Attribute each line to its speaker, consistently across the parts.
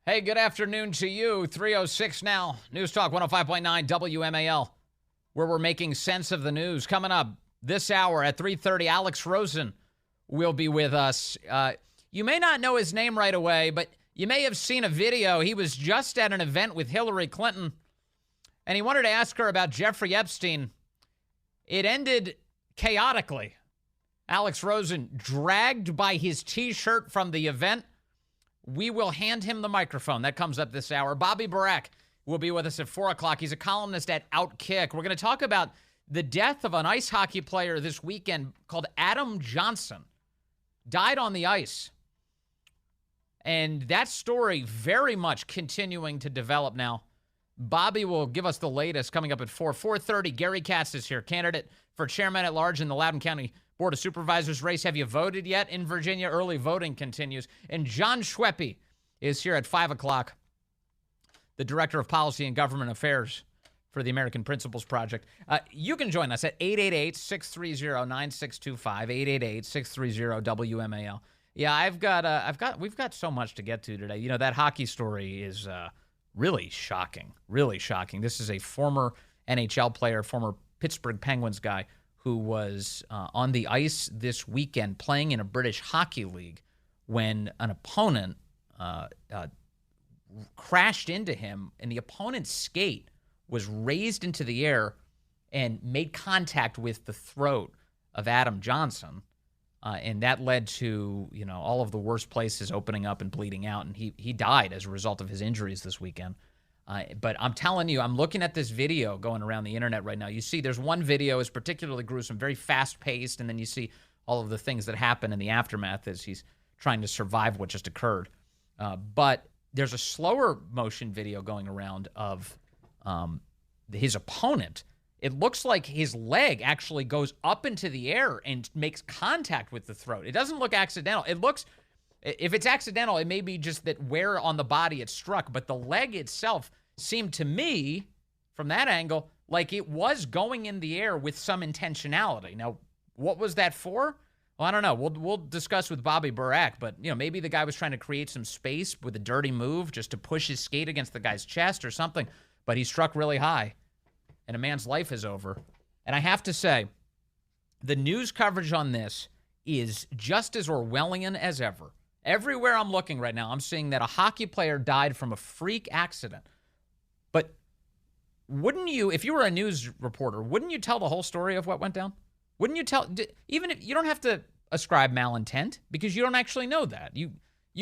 Speaker 1: Hey, good afternoon to you. 3:06 now. News Talk 105.9 WMAL, where we're making sense of the news. Coming up this hour at 3:30, Alex Rosen will be with us. You may not know his name right away, but you may have seen a video. He was just at an event with Hillary Clinton, and he wanted to ask her about Jeffrey Epstein. It ended chaotically. Alex Rosen dragged by his T-shirt from the event. We will hand him the microphone. That comes up this hour. Bobby Barak will be with us at 4 o'clock. He's a columnist at Outkick. We're going to talk about the death of an ice hockey player this weekend called Adam Johnson. Died on the ice. And that story very much continuing to develop now. Bobby will give us the latest coming up at 4:30. Gary Katz is here, candidate for chairman at large in the Loudoun County Board of Supervisors race. Have you voted yet in Virginia? Early voting continues. And John Schweppe is here at 5 o'clock, the Director of Policy and Government Affairs for the American Principles Project. You can join us at 888-630-9625, 888-630-WMAL. Yeah, we've got so much to get to today. You know, that hockey story is really shocking, really shocking. This is a former NHL player, former Pittsburgh Penguins guy, who was on the ice this weekend playing in a British hockey league when an opponent crashed into him, and the opponent's skate was raised into the air and made contact with the throat of Adam Johnson. And that led to, you know, all of the worst places opening up and bleeding out. And he died as a result of his injuries this weekend. But I'm telling you, I'm looking at this video going around the internet right now. You see there's one video is particularly gruesome, very fast-paced, and then you see all of the things that happen in the aftermath as he's trying to survive what just occurred. But there's a slower motion video going around of his opponent. It looks like his leg actually goes up into the air and makes contact with the throat. It doesn't look accidental. It looks... If it's accidental, it may be just that where on the body it struck, but the leg itself seemed to me, from that angle, like it was going in the air with some intentionality. Now, what was that for? Well, I don't know. We'll discuss with Bobby Barak, but you know, maybe the guy was trying to create some space with a dirty move just to push his skate against the guy's chest or something, but he struck really high, and a man's life is over. And I have to say, the news coverage on this is just as Orwellian as ever. Everywhere I'm looking right now, I'm seeing that a hockey player died from a freak accident. But wouldn't you, if you were a news reporter, wouldn't you tell the whole story of what went down? Wouldn't you tell, even if you don't have to ascribe malintent because you don't actually know that. You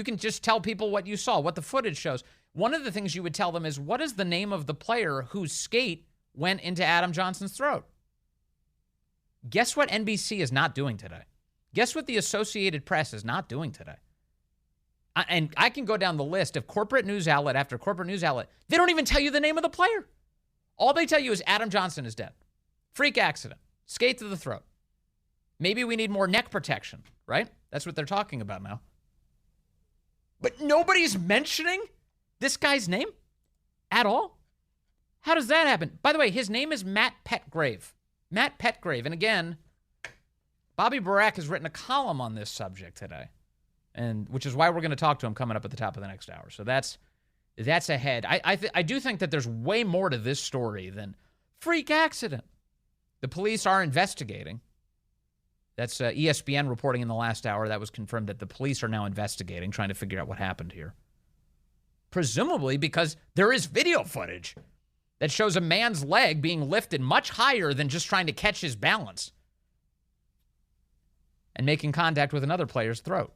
Speaker 1: can just tell people what you saw, what the footage shows. One of the things you would tell them is, what is the name of the player whose skate went into Adam Johnson's throat? Guess what NBC is not doing today? Guess what the Associated Press is not doing today? And I can go down the list of corporate news outlet after corporate news outlet. They don't even tell you the name of the player. All they tell you is Adam Johnson is dead. Freak accident. Skate to the throat. Maybe we need more neck protection, right? That's what they're talking about now. But nobody's mentioning this guy's name at all? How does that happen? By the way, his name is Matt Petgrave. Matt Petgrave. And again, Bobby Barak has written a column on this subject today. And which is why we're going to talk to him coming up at the top of the next hour. So that's ahead. I do think that there's way more to this story than freak accident. The police are investigating. That's ESPN reporting in the last hour. That was confirmed that the police are now investigating, trying to figure out what happened here. Presumably because there is video footage that shows a man's leg being lifted much higher than just trying to catch his balance and making contact with another player's throat.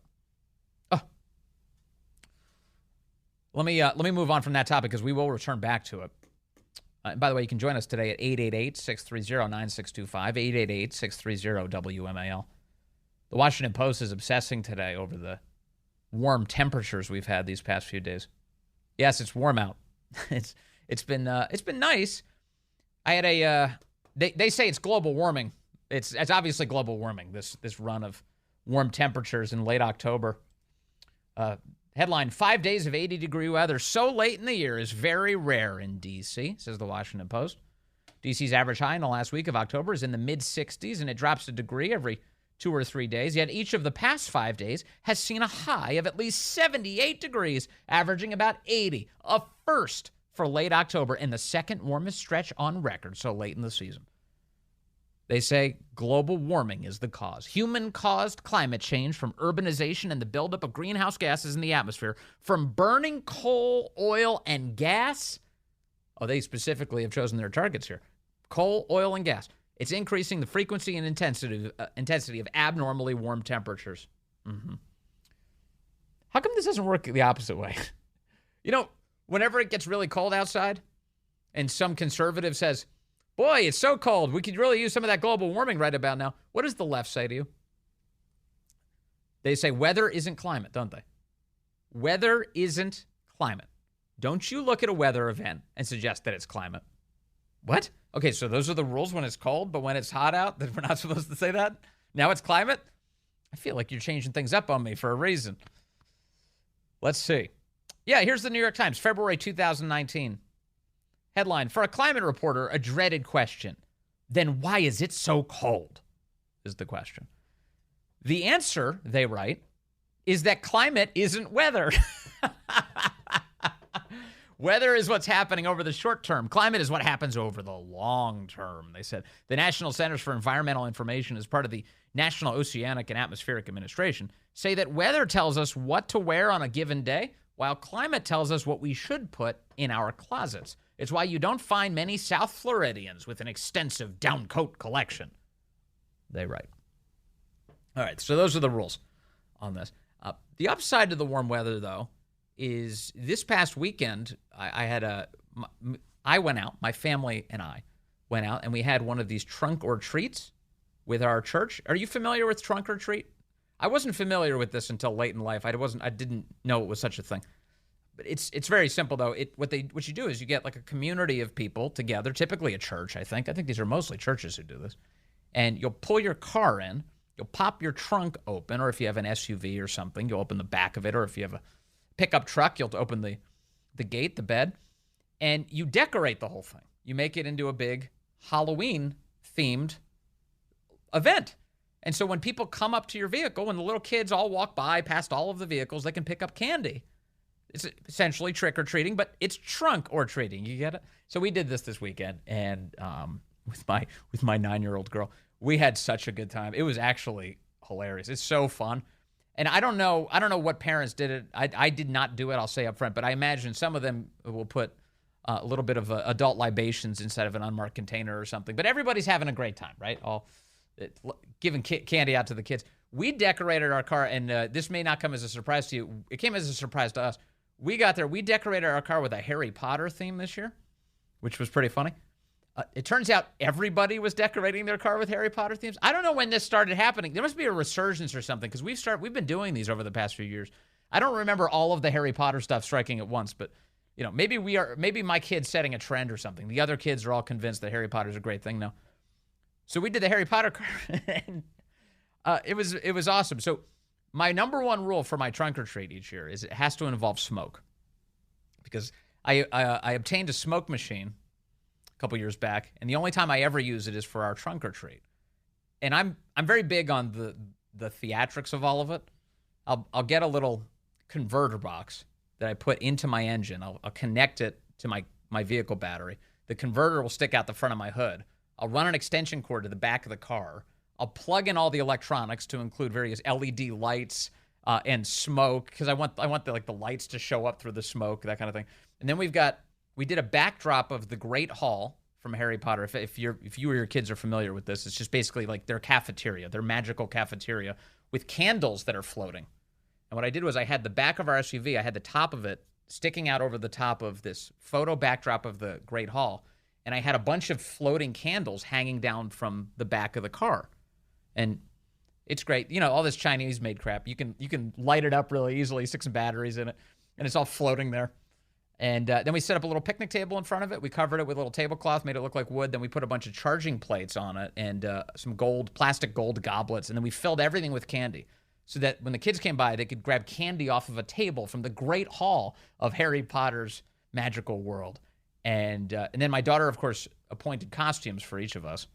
Speaker 1: Let me move on from that topic because we will return back to it. By the way, you can join us today at 888-630-9625, 888-630-WMAL. The Washington Post is obsessing today over the warm temperatures we've had these past few days. Yes, it's warm out. It's been nice. I had they say it's global warming. It's obviously global warming. This run of warm temperatures in late October. Headline, 5 days of 80-degree weather so late in the year is very rare in D.C., says the Washington Post. D.C.'s average high in the last week of October is in the mid-60s, and it drops a degree every 2 or 3 days, yet each of the past 5 days has seen a high of at least 78 degrees, averaging about 80, a first for late October and the second warmest stretch on record so late in the season. They say global warming is the cause. Human-caused climate change from urbanization and the buildup of greenhouse gases in the atmosphere, from burning coal, oil, and gas. Oh, they specifically have chosen their targets here. Coal, oil, and gas. It's increasing the frequency and intensity of abnormally warm temperatures. Mm-hmm. How come this doesn't work the opposite way? Whenever it gets really cold outside and some conservative says, boy, it's so cold, we could really use some of that global warming right about now. What does the left say to you? They say weather isn't climate, don't they? Weather isn't climate. Don't you look at a weather event and suggest that it's climate. What? Okay, so those are the rules when it's cold, but when it's hot out, that we're not supposed to say that? Now it's climate? I feel like you're changing things up on me for a reason. Let's see. Yeah, here's the New York Times, February 2019. Headline, for a climate reporter, a dreaded question. Then why is it so cold? Is the question. The answer, they write, is that climate isn't weather. Weather is what's happening over the short term. Climate is what happens over the long term, they said. The National Centers for Environmental Information, as part of the National Oceanic and Atmospheric Administration, say that weather tells us what to wear on a given day, while climate tells us what we should put in our closets. It's why you don't find many South Floridians with an extensive downcoat collection, they write. All right, so those are the rules on this. The upside to the warm weather, though, is this past weekend, I went out, my family and I went out, and we had one of these trunk or treats with our church. Are you familiar with trunk or treat? I wasn't familiar with this until late in life. I didn't know it was such a thing. But it's very simple, though. What you do is you get like a community of people together, typically a church, I think. I think these are mostly churches who do this. And you'll pull your car in, you'll pop your trunk open, or if you have an SUV or something, you'll open the back of it, or if you have a pickup truck, you'll open the gate, the bed, and you decorate the whole thing. You make it into a big Halloween-themed event. And so when people come up to your vehicle, when the little kids all walk by past all of the vehicles, they can pick up candy. It's essentially trick-or-treating, but it's trunk-or-treating. You get it? So we did this weekend, and with my 9-year-old girl, we had such a good time. It was actually hilarious. It's so fun. And I don't know what parents did it. I did not do it, I'll say up front, but I imagine some of them will put a little bit of adult libations inside of an unmarked container or something. But everybody's having a great time, right? Giving candy out to the kids. We decorated our car, and this may not come as a surprise to you. It came as a surprise to us. We got there. We decorated our car with a Harry Potter theme this year, which was pretty funny. It turns out everybody was decorating their car with Harry Potter themes. I don't know when this started happening. There must be a resurgence or something, because we've been doing these over the past few years. I don't remember all of the Harry Potter stuff striking at once, but maybe my kid's setting a trend or something. The other kids are all convinced that Harry Potter's a great thing now. So we did the Harry Potter car, and it was awesome. So my number one rule for my trunk or treat each year is it has to involve smoke, because I obtained a smoke machine a couple years back, and the only time I ever use it is for our trunk or treat. And I'm very big on the theatrics of all of it. I'll get a little converter box that I put into my engine. I'll connect it to my vehicle battery. The converter will stick out the front of my hood. I'll run an extension cord to the back of the car. I'll plug in all the electronics to include various LED lights and smoke, because I want the lights to show up through the smoke, that kind of thing. And then we did a backdrop of the Great Hall from Harry Potter. If you or your kids are familiar with this, it's just basically like their cafeteria, their magical cafeteria with candles that are floating. And what I did was I had the back of our SUV, I had the top of it sticking out over the top of this photo backdrop of the Great Hall, and I had a bunch of floating candles hanging down from the back of the car. And it's great. All this Chinese-made crap, you can light it up really easily, stick some batteries in it, and it's all floating there. And then we set up a little picnic table in front of it. We covered it with a little tablecloth, made it look like wood. Then we put a bunch of charging plates on it and some plastic gold goblets. And then we filled everything with candy so that when the kids came by, they could grab candy off of a table from the Great Hall of Harry Potter's magical world. And then my daughter, of course, appointed costumes for each of us.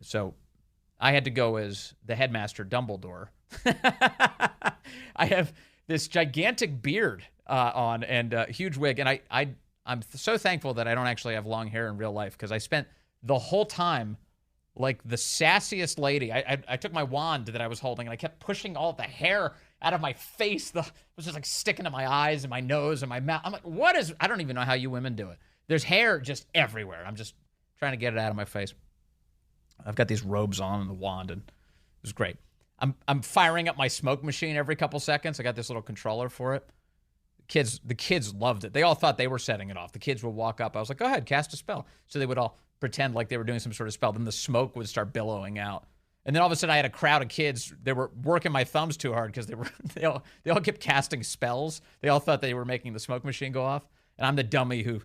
Speaker 1: So I had to go as the headmaster Dumbledore. I have this gigantic beard on and a huge wig, and I'm so thankful that I don't actually have long hair in real life, because I spent the whole time like the sassiest lady. I took my wand that I was holding, and I kept pushing all the hair out of my face. It was just like sticking to my eyes and my nose and my mouth. I'm like, I don't even know how you women do it. There's hair just everywhere. I'm just trying to get it out of my face. I've got these robes on and the wand, and it was great. I'm firing up my smoke machine every couple seconds. I got this little controller for it. The kids loved it. They all thought they were setting it off. The kids would walk up. I was like, go ahead, cast a spell. So they would all pretend like they were doing some sort of spell. Then the smoke would start billowing out. And then all of a sudden I had a crowd of kids. They were working my thumbs too hard because they all kept casting spells. They all thought they were making the smoke machine go off. And I'm the dummy who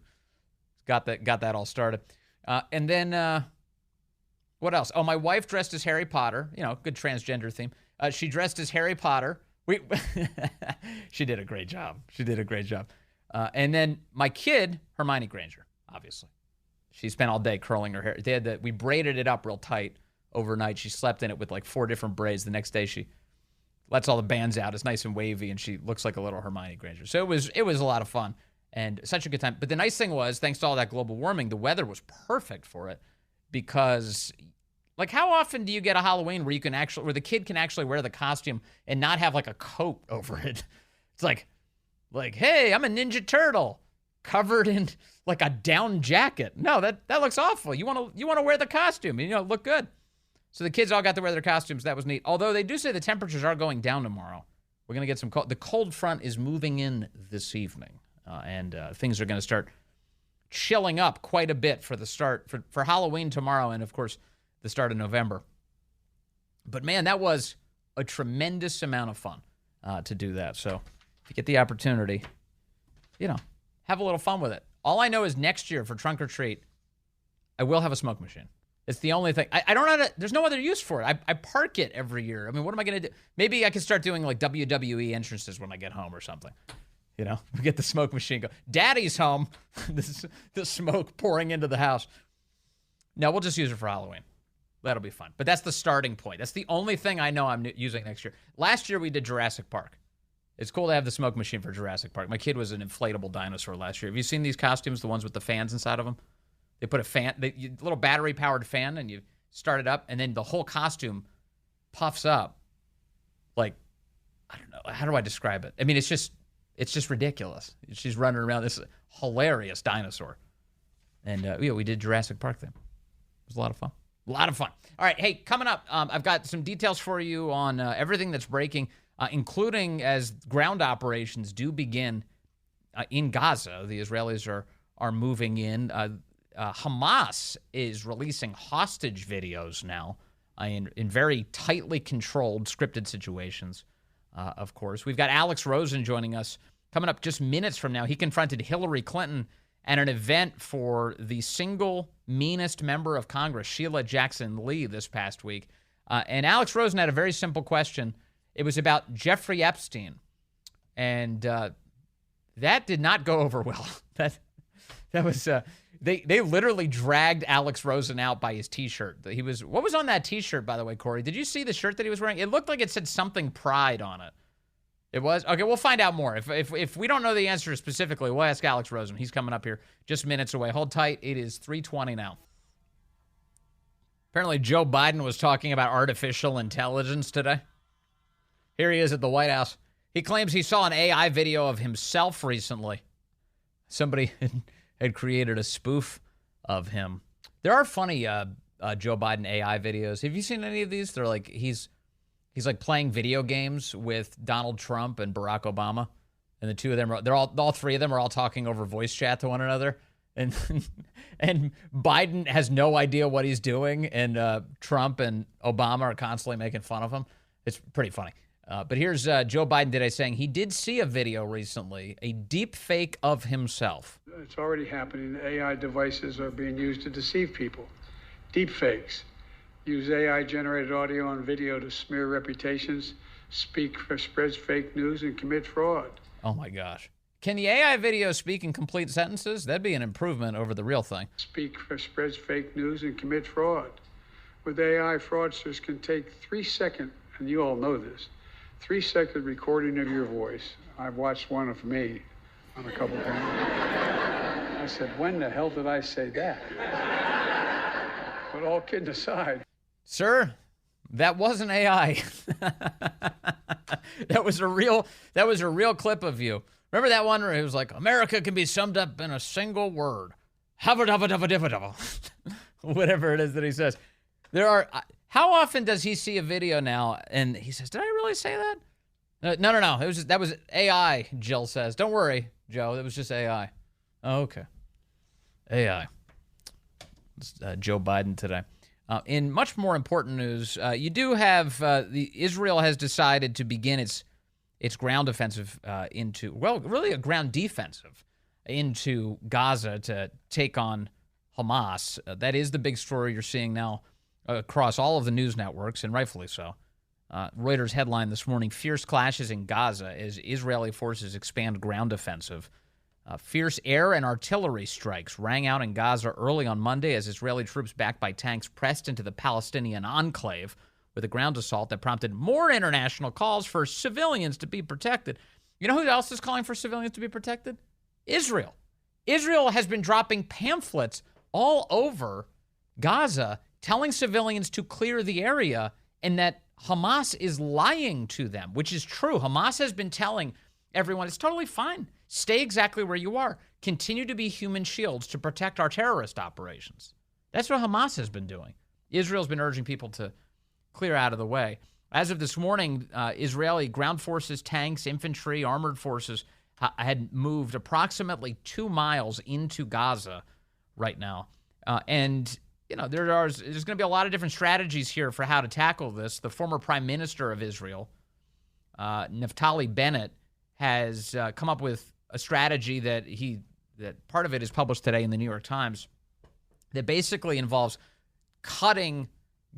Speaker 1: got that all started. And then what else? Oh, my wife dressed as Harry Potter. Good transgender theme. She dressed as Harry Potter. She did a great job. And then my kid, Hermione Granger, obviously. She spent all day curling her hair. We braided it up real tight overnight. She slept in it with like 4 different braids. The next day she lets all the bands out. It's nice and wavy, and she looks like a little Hermione Granger. So it was a lot of fun and such a good time. But the nice thing was, thanks to all that global warming, the weather was perfect for it, because like, how often do you get a Halloween where the kid can actually wear the costume and not have like a coat over it? It's like, hey, I'm a Ninja Turtle covered in like a down jacket. No, that looks awful. You want to wear the costume and look good. So the kids all got to wear their costumes. That was neat. Although they do say the temperatures are going down tomorrow. We're going to get some cold. The cold front is moving in this evening, and things are going to start chilling up quite a bit for the start for Halloween tomorrow, and of course the start of November. But man, that was a tremendous amount of fun to do that. So if you get the opportunity, have a little fun with it. All I know is next year for Trunk or Treat, I will have a smoke machine. It's the only thing. I don't know. There's no other use for it. I park it every year. I mean, what am I going to do? Maybe I can start doing like WWE entrances when I get home or something. We get the smoke machine go. Daddy's home. The smoke pouring into the house. No, we'll just use it for Halloween. That'll be fun. But that's the starting point. That's the only thing I know I'm using next year. Last year we did Jurassic Park. It's cool to have the smoke machine for Jurassic Park. My kid was an inflatable dinosaur last year. Have you seen these costumes, the ones with the fans inside of them? They put a little battery-powered fan, and you start it up, and then the whole costume puffs up. Like, I don't know. How do I describe it? I mean, it's just ridiculous. She's running around this hilarious dinosaur. And, we did Jurassic Park then. It was a lot of fun. All right, hey, coming up, I've got some details for you on everything that's breaking, including as ground operations do begin in Gaza. The Israelis are moving in. Hamas is releasing hostage videos now in very tightly controlled, scripted situations, of course. We've got Alex Rosen joining us coming up just minutes from now. He confronted Hillary Clinton at an event for the single meanest member of Congress, Sheila Jackson Lee, this past week. And Alex Rosen had a very simple question. It was about Jeffrey Epstein. And that did not go over well. That was... They literally dragged Alex Rosen out by his T-shirt. What was on that T-shirt, by the way, Corey? Did you see the shirt that he was wearing? It looked like it said something Pride on it. It was? Okay, we'll find out more. If we don't know the answer specifically, we'll ask Alex Rosen. He's coming up here just minutes away. Hold tight. It is 3:20 now. Apparently, Joe Biden was talking about artificial intelligence today. Here he is at the White House. He claims he saw an AI video of himself recently. Somebody had created a spoof of him. There are funny Joe Biden AI videos. Have you seen any of these? They're like he's like playing video games with Donald Trump and Barack Obama, and the two of them all three of them are all talking over voice chat to one another, and and Biden has no idea what he's doing, and Trump and Obama are constantly making fun of him. It's pretty funny. But here's Joe Biden today saying he did see a video recently, a deep fake of himself.
Speaker 2: It's already happening. AI devices are being used to deceive people. Deep fakes use AI-generated audio and video to smear reputations, spreads fake news, and commit fraud.
Speaker 1: Oh, my gosh. Can the AI video speak in complete sentences? That'd be an improvement over the real thing.
Speaker 2: Spreads fake news and commit fraud. with AI, fraudsters can take 3-second, and you all know this, 3-second recording of your voice. I've watched one of me on a couple of times. I said, when the hell did I say that? But all kidding aside.
Speaker 1: Sir, that wasn't AI. That was a real clip of you. Remember that one where it was like, America can be summed up in a single word. Whatever it is that he says. How often does he see a video now and he says, did I really say that? No. That was AI, Jill says. Don't worry, Joe. It was just AI. Oh, okay. AI. It's, Joe Biden today. In much more important news, you do have Israel has decided to begin its ground offensive really a ground defensive into Gaza to take on Hamas. That is the big story you're seeing now across all of the news networks, and rightfully so. Reuters headline this morning, fierce clashes in Gaza as Israeli forces expand ground offensive. Fierce air and artillery strikes rang out in Gaza early on Monday as Israeli troops backed by tanks pressed into the Palestinian enclave with a ground assault that prompted more international calls for civilians to be protected. You know who else is calling for civilians to be protected? Israel. Israel has been dropping pamphlets all over Gaza telling civilians to clear the area and that Hamas is lying to them, which is true. Hamas has been telling everyone it's totally fine. Stay exactly where you are. Continue to be human shields to protect our terrorist operations. That's what Hamas has been doing. Israel's been urging people to clear out of the way. As of this morning, Israeli ground forces, tanks, infantry, armored forces had moved approximately 2 miles into Gaza right now. And, you know, there's going to be a lot of different strategies here for how to tackle this. The former prime minister of Israel, Naftali Bennett, has come up with a strategy that part of it is published today in the New York Times that basically involves cutting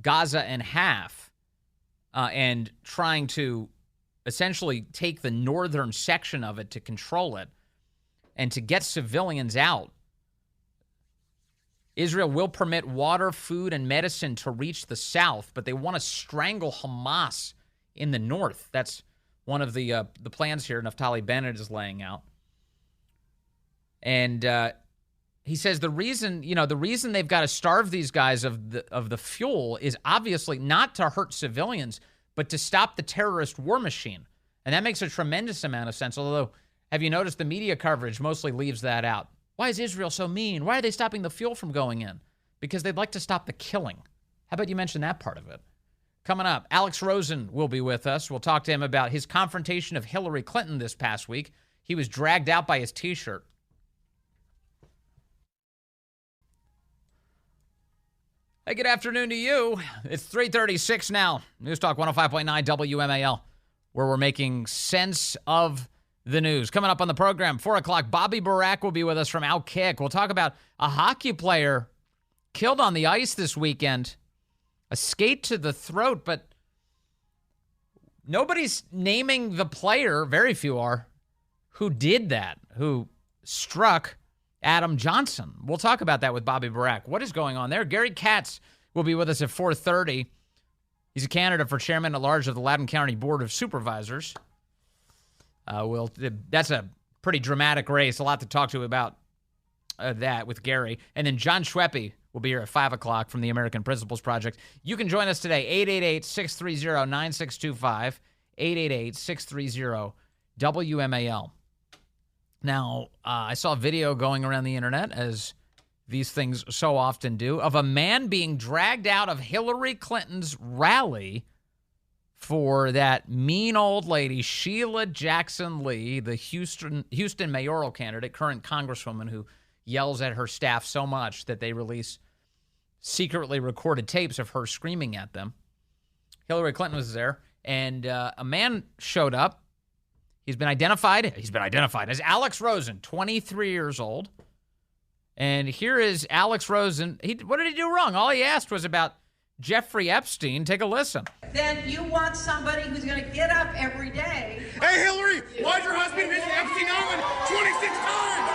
Speaker 1: Gaza in half and trying to essentially take the northern section of it to control it and to get civilians out. Israel will permit water, food, and medicine to reach the south, but they want to strangle Hamas in the north. That's one of the plans here Naftali Bennett is laying out. And he says the reason they've got to starve these guys of the fuel is obviously not to hurt civilians, but to stop the terrorist war machine. And that makes a tremendous amount of sense. Although, have you noticed the media coverage mostly leaves that out? Why is Israel so mean? Why are they stopping the fuel from going in? Because they'd like to stop the killing. How about you mention that part of it? Coming up, Alex Rosen will be with us. We'll talk to him about his confrontation of Hillary Clinton this past week. He was dragged out by his T-shirt. Hey, good afternoon to you. It's 3:36 now. News Talk 105.9 WMAL, where we're making sense of the news. Coming up on the program, 4 o'clock, Bobby Barack will be with us from Outkick. We'll talk about a hockey player killed on the ice this weekend. A skate to the throat, but nobody's naming the player, very few are, who did that, who struck Adam Johnson. We'll talk about that with Bobby Barack. What is going on there? Gary Katz will be with us at 4:30. He's a candidate for chairman at large of the Loudoun County Board of Supervisors. That's a pretty dramatic race. A lot to talk to about that with Gary. And then John Schweppe will be here at 5 o'clock from the American Principles Project. You can join us today, 888-630-9625, 888-630-WMAL. Now, I saw a video going around the internet, as these things so often do, of a man being dragged out of Hillary Clinton's rally for that mean old lady, Sheila Jackson Lee, the Houston mayoral candidate, current congresswoman who yells at her staff so much that they release secretly recorded tapes of her screaming at them. Hillary Clinton was there, and a man showed up. He's been identified as Alex Rosen, 23 years old. And here is Alex Rosen. What did he do wrong? All he asked was about Jeffrey Epstein. Take a listen.
Speaker 3: Then you want somebody who's going to get up every day.
Speaker 4: Hey, Hillary, why'd your husband visit Epstein Island 26 times?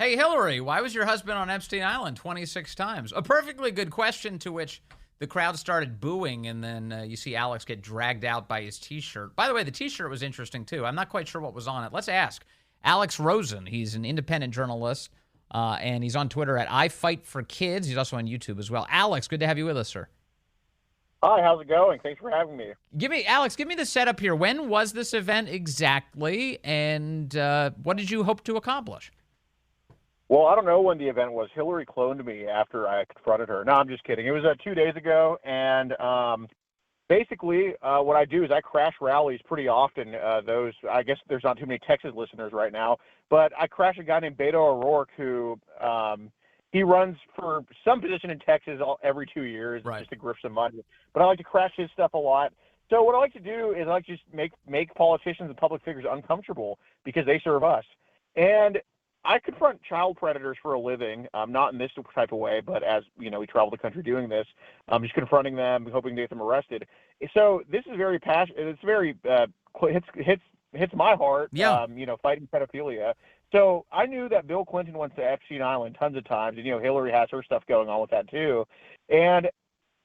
Speaker 1: Hey, Hillary, why was your husband on Epstein Island 26 times? A perfectly good question to which the crowd started booing, and then you see Alex get dragged out by his T-shirt. By the way, the T-shirt was interesting, too. I'm not quite sure what was on it. Let's ask Alex Rosen. He's an independent journalist, and he's on Twitter at iFightForKids. He's also on YouTube as well. Alex, good to have you with us, sir.
Speaker 5: Hi, how's it going? Thanks for having me.
Speaker 1: Alex, give me the setup here. When was this event exactly, and what did you hope to accomplish?
Speaker 5: Well, I don't know when the event was. Hillary cloned me after I confronted her. No, I'm just kidding. It was 2 days ago, and basically what I do is I crash rallies pretty often. I guess there's not too many Texas listeners right now, but I crash a guy named Beto O'Rourke who he runs for some position in Texas every 2 years just to grip some money. But I like to crash his stuff a lot. So what I like to do is I like to just make politicians and public figures uncomfortable because they serve us. And I confront child predators for a living, not in this type of way, but as we travel the country doing this, just confronting them, hoping to get them arrested. So this is very passionate. It's very hits my heart.
Speaker 1: Yeah.
Speaker 5: Fighting pedophilia. So I knew that Bill Clinton went to Epstein Island tons of times, and Hillary has her stuff going on with that too. And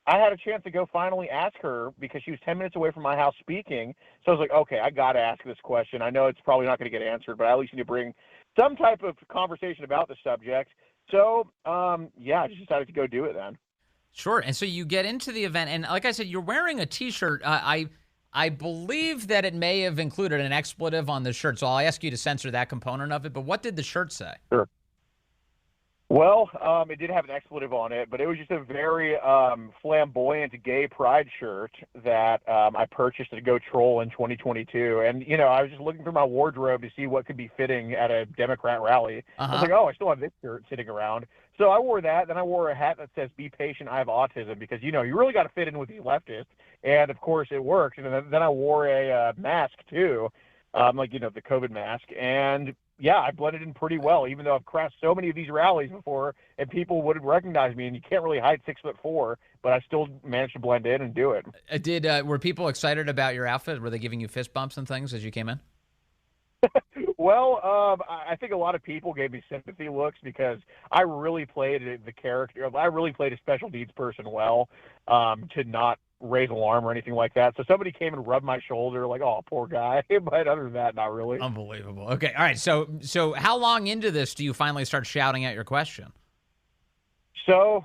Speaker 5: I had a chance to go finally ask her because she was 10 minutes away from my house speaking. So I was like, okay, I got to ask this question. I know it's probably not going to get answered, but I at least need to bring some type of conversation about the subject. So, I just decided to go do it then.
Speaker 1: Sure. And so you get into the event, and like I said, you're wearing a T-shirt. I believe that it may have included an expletive on the shirt, so I'll ask you to censor that component of it. But what did the shirt say?
Speaker 5: Sure. Well, it did have an expletive on it, but it was just a very flamboyant gay pride shirt that I purchased to go troll in 2022. And, I was just looking through my wardrobe to see what could be fitting at a Democrat rally. I was like, oh, I still have this shirt sitting around. So I wore that. Then I wore a hat that says, "Be patient, I have autism," because, you really got to fit in with these leftists. And, of course, it worked. And then I wore a mask, too, the COVID mask. And yeah, I blended in pretty well, even though I've crashed so many of these rallies before, and people wouldn't recognize me, and you can't really hide 6'4", but I still managed to blend in and do it.
Speaker 1: Were people excited about your outfit? Were they giving you fist bumps and things as you came in?
Speaker 5: Well, I think a lot of people gave me sympathy looks because I really played the character. I really played a special needs person well, to not raise alarm or anything like that. So somebody came and rubbed my shoulder like, oh, poor guy. But other than that, not really.
Speaker 1: Unbelievable. Okay. All right. So how long into this do you finally start shouting out your question?
Speaker 5: So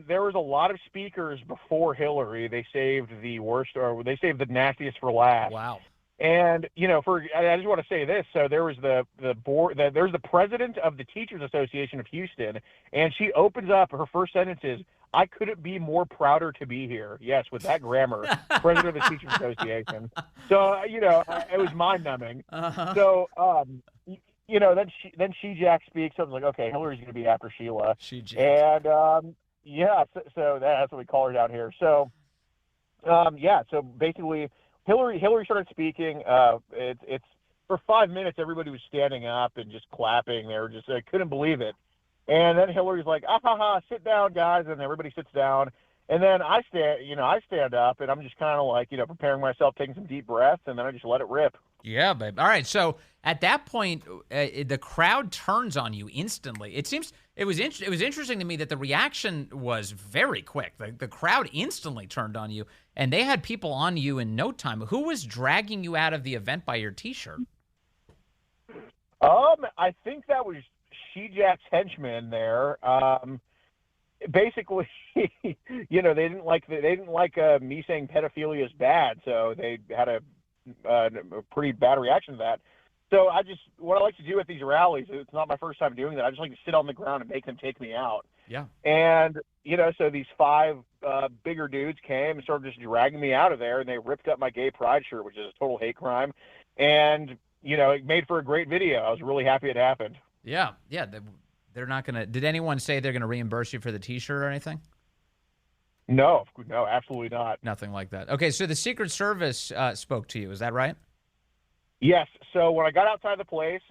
Speaker 5: there was a lot of speakers before Hillary. They saved the worst, or they saved the nastiest for last.
Speaker 1: Wow.
Speaker 5: And, I just want to say this. So there was the board, there's the president of the Teachers Association of Houston, and she opens up, her first sentence is, "I couldn't be more prouder to be here." Yes, with that grammar, president of the Teachers Association. So, it was mind-numbing.
Speaker 1: Uh-huh.
Speaker 5: So, then She-Jack speaks. So I was like, okay, Hillary's going to be after Sheila.
Speaker 1: She-Jack.
Speaker 5: And, so that's what we call her down here. So, so basically, Hillary started speaking. It's for 5 minutes, everybody was standing up and just clapping. They were just, I couldn't believe it. And then Hillary's like, sit down, guys. And everybody sits down. And then I stand up, and I'm just kind of like, preparing myself, taking some deep breaths, and then I just let it rip.
Speaker 1: Yeah, babe. All right. So at that point, the crowd turns on you instantly. It was interesting to me that the reaction was very quick. The crowd instantly turned on you, and they had people on you in no time. Who was dragging you out of the event by your T-shirt?
Speaker 5: I think that was She-Jack's henchman there. Basically, they didn't like me saying pedophilia is bad, so they had a pretty bad reaction to that. So what I like to do at these rallies, it's not my first time doing that. I just like to sit on the ground and make them take me out.
Speaker 1: Yeah.
Speaker 5: And, so these 5 bigger dudes came and started just dragging me out of there, and they ripped up my gay pride shirt, which is a total hate crime. And, it made for a great video. I was really happy it happened.
Speaker 1: Yeah. Yeah. They're not going to, did anyone say they're going to reimburse you for the T-shirt or anything?
Speaker 5: No, absolutely not.
Speaker 1: Nothing like that. Okay. So the Secret Service spoke to you. Is that right?
Speaker 5: Yes. So when I got outside the place,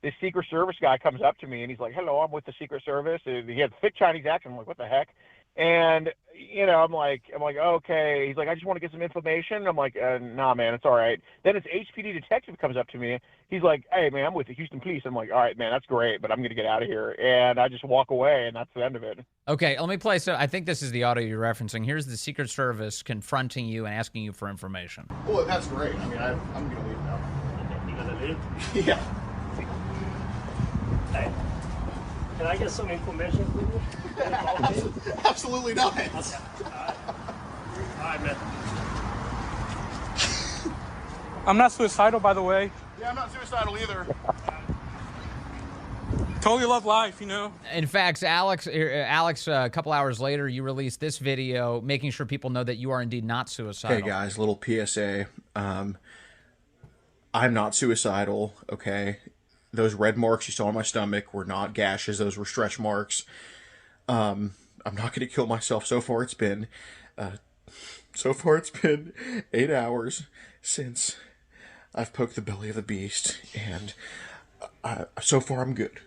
Speaker 5: this Secret Service guy comes up to me and he's like, "Hello, I'm with the Secret Service." And he had a thick Chinese accent. I'm like, "What the heck?" And, I'm like, okay. He's like, I just want to get some information. I'm like, nah, man, it's all right. Then his HPD detective comes up to me. He's like, hey, man, I'm with the Houston police. I'm like, all right, man, that's great, but I'm going to get out of here. And I just walk away, and that's the end of it.
Speaker 1: Okay, let me play. So I think this is the audio you're referencing. Here's the Secret Service confronting you and asking you for information.
Speaker 4: Well, that's great. I mean, I'm going to leave now.
Speaker 6: You gonna leave?
Speaker 4: Yeah.
Speaker 6: Hey, can I get some information from you?
Speaker 4: Absolutely not.
Speaker 6: Okay. All right, man.
Speaker 7: I'm not suicidal, by the way.
Speaker 4: Yeah, I'm not suicidal either.
Speaker 7: Totally love life,
Speaker 1: In fact, Alex, a couple hours later, you released this video making sure people know that you are indeed not suicidal.
Speaker 8: Hey guys, little PSA. I'm not suicidal, okay? Those red marks you saw on my stomach were not gashes, those were stretch marks. I'm not going to kill myself. So far it's been 8 hours since I've poked the belly of the beast, and so far I'm good.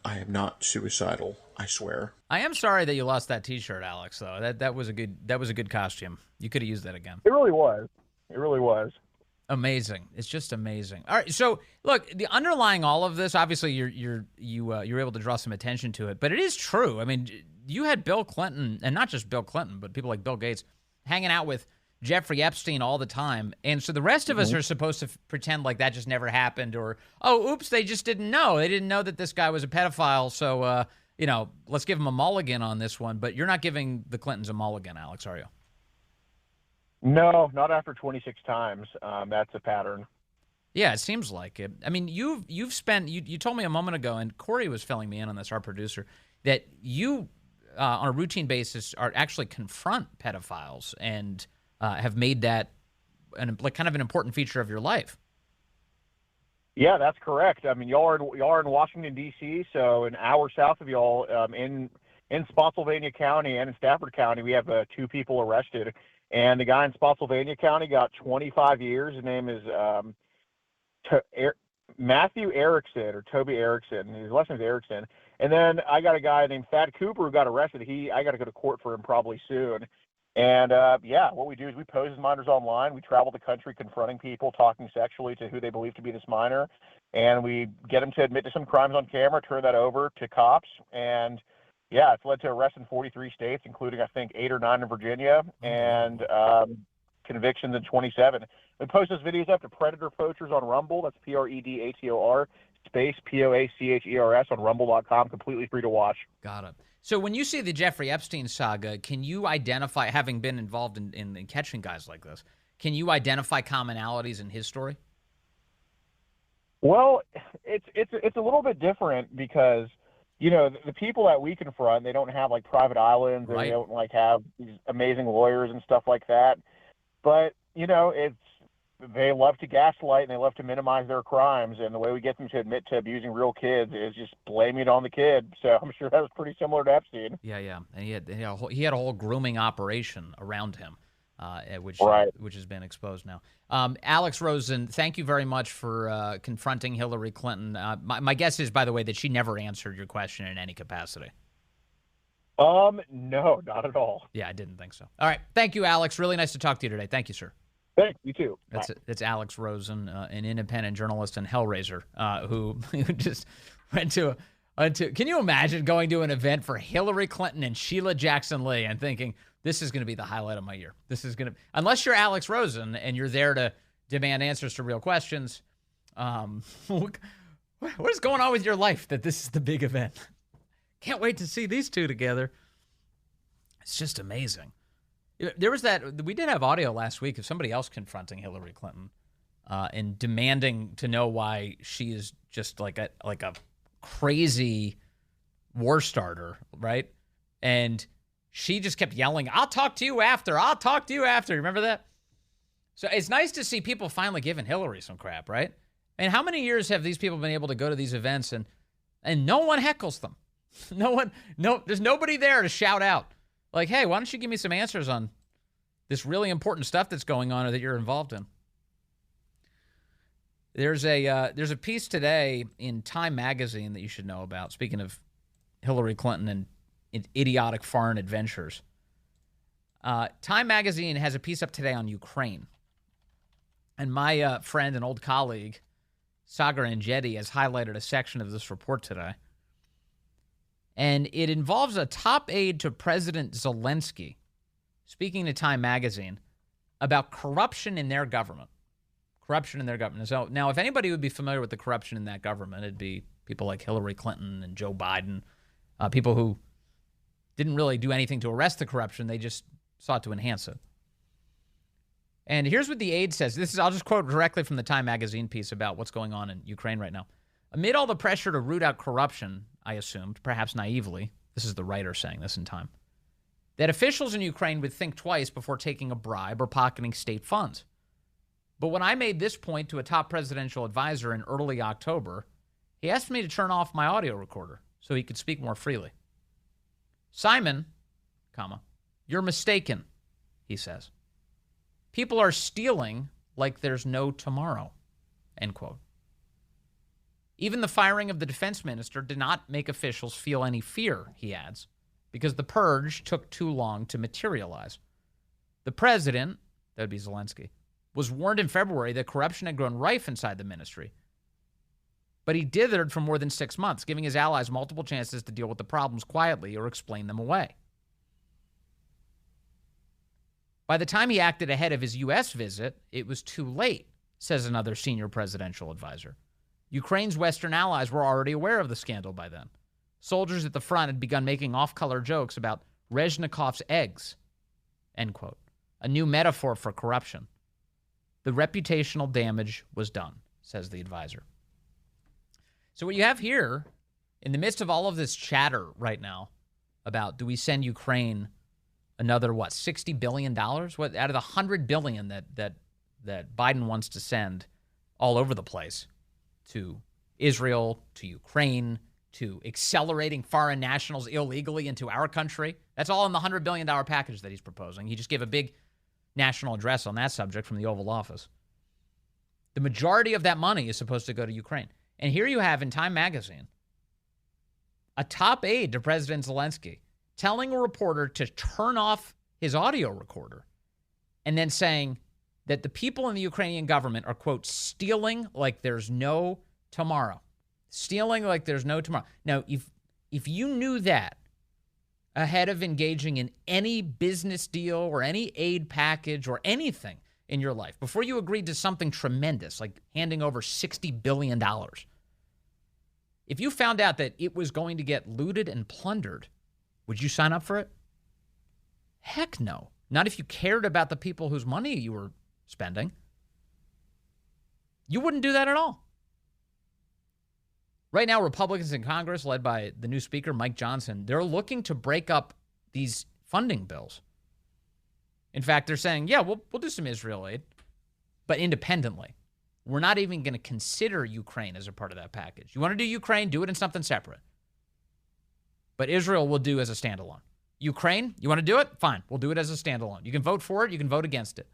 Speaker 8: I am not suicidal, I swear.
Speaker 1: I am sorry that you lost that T-shirt, Alex. Though that was a good costume. You could have used that again.
Speaker 5: It really was.
Speaker 1: Amazing. It's just amazing. All right. So look, the underlying all of this, obviously, you're able to draw some attention to it, but it is true. I mean, you had Bill Clinton, and not just Bill Clinton, but people like Bill Gates, hanging out with Jeffrey Epstein all the time. And so the rest of us are supposed to pretend like that just never happened, or, oh, oops, they just didn't know. They didn't know that this guy was a pedophile. So, let's give him a mulligan on this one. But you're not giving the Clintons a mulligan, Alex, are you?
Speaker 5: No, not after 26 times. That's a pattern.
Speaker 1: Yeah, it seems like it. I mean, you've spent, you told me a moment ago, and Corey was filling me in on this, our producer, that you, on a routine basis, are actually confront pedophiles and have made that kind of an important feature of your life.
Speaker 5: Yeah, that's correct. I mean, y'all are in Washington, D.C., so an hour south of y'all, in Spotsylvania County and in Stafford County, we have 2 people arrested. And the guy in Spotsylvania County got 25 years. His name is Matthew Erickson, or Toby Erickson. His last name is Erickson. And then I got a guy named Thad Cooper who got arrested. I got to go to court for him probably soon. And, what we do is we pose as minors online. We travel the country confronting people, talking sexually to who they believe to be this minor. And we get them to admit to some crimes on camera, turn that over to cops. And, yeah, it's led to arrests in 43 states, including, I think, 8 or 9 in Virginia, and convictions in 27. We post those videos up to Predator Poachers on Rumble. That's PREDATOR space POACHERS on rumble.com, completely free to watch.
Speaker 1: Got it. So when you see the Jeffrey Epstein saga, can you identify, having been involved in catching guys like this, can you identify commonalities in his story?
Speaker 5: Well, it's a little bit different because, the people that we confront, they don't have like private islands, and
Speaker 1: right.
Speaker 5: They don't like have these amazing lawyers and stuff like that. But, they love to gaslight and they love to minimize their crimes. And the way we get them to admit to abusing real kids is just blaming it on the kid. So I'm sure that was pretty similar to Epstein.
Speaker 1: Yeah. And he had a whole grooming operation around him, which has been exposed now. Alex Rosen, thank you very much for confronting Hillary Clinton. My guess is, by the way, that she never answered your question in any capacity.
Speaker 5: No, not at all.
Speaker 1: Yeah, I didn't think so. All right. Thank you, Alex. Really nice to talk to you today. Thank you, sir.
Speaker 5: Thanks, you too.
Speaker 1: That's Alex Rosen, an independent journalist and Hellraiser, who just went to can you imagine going to an event for Hillary Clinton and Sheila Jackson Lee and thinking, this is going to be the highlight of my year. This is going to, unless you're Alex Rosen and you're there to demand answers to real questions. What is going on with your life that this is the big event? Can't wait to see these two together. It's just amazing. There was we did have audio last week of somebody else confronting Hillary Clinton and demanding to know why she is just like a crazy war starter, right? And she just kept yelling, I'll talk to you after. I'll talk to you after. Remember that? So it's nice to see people finally giving Hillary some crap, right? I mean, how many years have these people been able to go to these events and no one heckles them? There's nobody there to shout out. Like, hey, why don't you give me some answers on this really important stuff that's going on or that you're involved in? There's a piece today in Time magazine that you should know about. Speaking of Hillary Clinton and idiotic foreign adventures. Time magazine has a piece up today on Ukraine. And my friend and old colleague, Sagar Enjeti, has highlighted a section of this report today. And it involves a top aide to President Zelensky speaking to Time magazine about corruption in their government. Corruption in their government. So now, if anybody would be familiar with the corruption in that government, it'd be people like Hillary Clinton and Joe Biden, people who didn't really do anything to arrest the corruption. They just sought to enhance it. And here's what the aide says. I'll just quote directly from the Time magazine piece about what's going on in Ukraine right now. Amid all the pressure to root out corruption, I assumed, perhaps naively, this is the writer saying this in Time, that officials in Ukraine would think twice before taking a bribe or pocketing state funds. But when I made this point to a top presidential advisor in early October, he asked me to turn off my audio recorder so he could speak more freely. Simon, you're mistaken, he says. People are stealing like there's no tomorrow, end quote. Even the firing of the defense minister did not make officials feel any fear, he adds, because the purge took too long to materialize. The president, that would be Zelensky, was warned in February that corruption had grown rife inside the ministry. But he dithered for more than 6 months, giving his allies multiple chances to deal with the problems quietly or explain them away. By the time he acted ahead of his U.S. visit, it was too late, says another senior presidential advisor. Ukraine's Western allies were already aware of the scandal by then. Soldiers at the front had begun making off-color jokes about Rezhnikov's eggs, end quote, a new metaphor for corruption. The reputational damage was done, says the advisor. So what you have here, in the midst of all of this chatter right now about do we send Ukraine another, $60 billion? What out of the $100 billion that Biden wants to send all over the place to Israel, to Ukraine, to accelerating foreign nationals illegally into our country? That's all in the $100 billion package that he's proposing. He just gave a big national address on that subject from the Oval Office. The majority of that money is supposed to go to Ukraine. And here you have in Time magazine a top aide to President Zelensky telling a reporter to turn off his audio recorder and then saying that the people in the Ukrainian government are, quote, stealing like there's no tomorrow. Stealing like there's no tomorrow. Now, if you knew that ahead of engaging in any business deal or any aid package or anything in your life, before you agreed to something tremendous like handing over $60 billion, if you found out that it was going to get looted and plundered, would you sign up for it? Heck no. Not if you cared about the people whose money you were spending. You wouldn't do that at all. Right now, Republicans in Congress, led by the new Speaker, Mike Johnson, they're looking to break up these funding bills. In fact, they're saying, yeah, we'll do some Israel aid, but independently. We're not even going to consider Ukraine as a part of that package. You want to do Ukraine, do it in something separate. But Israel will do as a standalone. Ukraine, you want to do it? Fine, we'll do it as a standalone. You can vote for it, you can vote against it.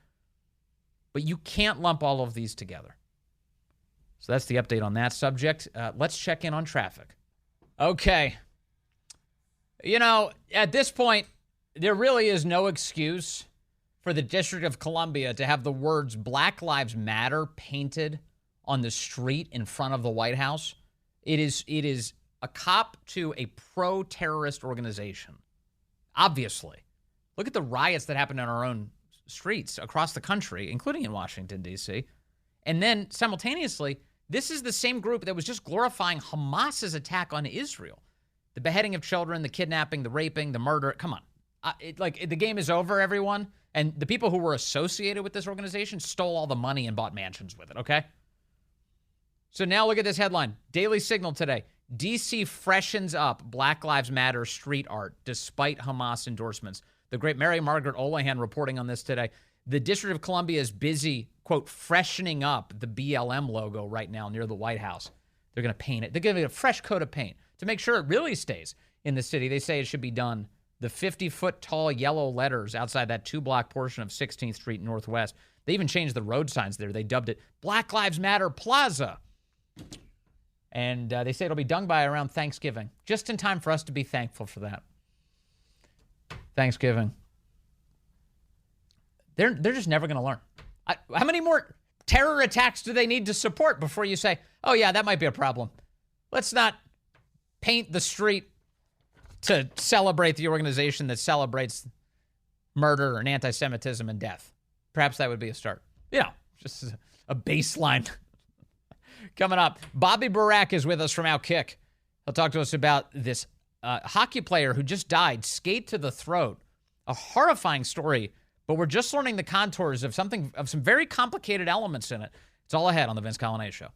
Speaker 1: But you can't lump all of these together. So that's the update on that subject. Let's check in on traffic. Okay. You know, at this point, there really is no excuse for the District of Columbia to have the words Black Lives Matter painted on the street in front of the White House. It is a cop to a pro-terrorist organization. Obviously. Look at the riots that happened in our own streets across the country, including in Washington, D.C. And then simultaneously, this is the same group that was just glorifying Hamas's attack on Israel. The beheading of children, the kidnapping, the raping, the murder. Come on. The game is over, everyone. And the people who were associated with this organization stole all the money and bought mansions with it, okay? So now look at this headline. Daily Signal today. D.C. freshens up Black Lives Matter street art despite Hamas endorsements. The great Mary Margaret Olahan reporting on this today. The District of Columbia is busy, quote, freshening up the BLM logo right now near the White House. They're going to paint it. They're giving it a fresh coat of paint to make sure it really stays in the city. They say it should be done. The 50-foot tall yellow letters outside that 2-block portion of 16th Street Northwest. They even changed the road signs there. They dubbed it Black Lives Matter Plaza. And they say it'll be done by around Thanksgiving, just in time for us to be thankful for that. Thanksgiving. They're just never going to learn. How many more terror attacks do they need to support before you say, oh, yeah, that might be a problem? Let's not paint the street to celebrate the organization that celebrates murder and anti-Semitism and death. Perhaps that would be a start. Just a baseline. Coming up, Bobby Barak is with us from Outkick. He'll talk to us about this hockey player who just died, skate to the throat. A horrifying story, but we're just learning the contours of some very complicated elements in it. It's all ahead on the Vince Coglianese Show.